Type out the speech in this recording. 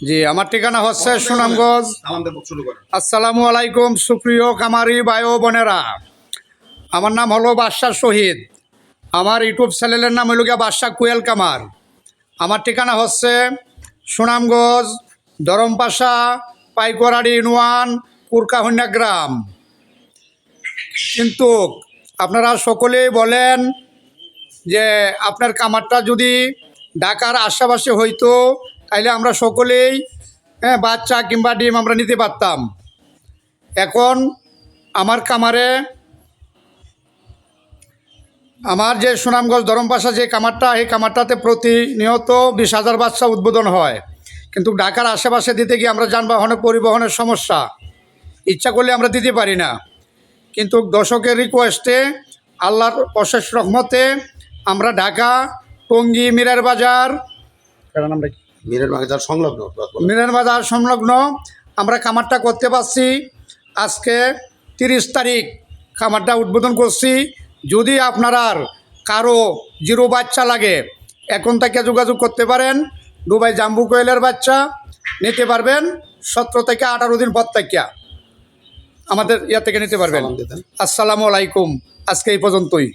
জি, আমার ঠিকানা হচ্ছে সুনামগঞ্জ। আসসালামু আলাইকুম সুপ্রিয় কামারি ভাই ও বোনেরা, আমার নাম হলো বাদশাহ শহীদ। আমার ইউটিউব চ্যানেলের নাম হলো গিয়া বাদশাহ কুয়েল কামার। আমার ঠিকানা হচ্ছে সুনামগঞ্জ, ধরমপাশা, পাইকরাড়ি ইউনিয়ন, কুরকাহন্যা গ্রাম। কিন্তু আপনারা সকলেই বলেন যে আপনার কামারটা যদি ঢাকার আশেপাশে হইতো তাইলে আমরা সকলেই বাচ্চা কিংবা ডিম আমরা নিতে পারতাম। এখন আমার কামারে, আমার যে সুনামগঞ্জ ধরমপাশা যে কামারটা, এই কামারটাতে প্রতিনিয়ত 20,000 বাচ্চা উদ্বোধন হয়। কিন্তু ঢাকার আশেপাশে দিতে গিয়ে আমরা যানবাহনের পরিবহনের সমস্যা, ইচ্ছা করলে আমরা দিতে পারি না। কিন্তু দর্শকের রিকোয়েস্টে, আল্লাহর অশেষ রহমতে আমরা ঢাকা টঙ্গী মিরার বাজার সংলগ্ন আমরা খামারটা করতে পারছি। আজকে 30 তারিখ খামারটা উদ্বোধন করছি। যদি আপনার কারো জিরো বাচ্চা লাগে, এখন থেকে যোগাযোগ করতে পারেন। দুবাই জাম্বু কোয়েলের বাচ্চা নিতে পারবেন 17 থেকে 18 দিন পর থেকে আমাদের ইয়া থেকে নিতে পারবেন। আসসালামু আলাইকুম, আজকে এই পর্যন্তই।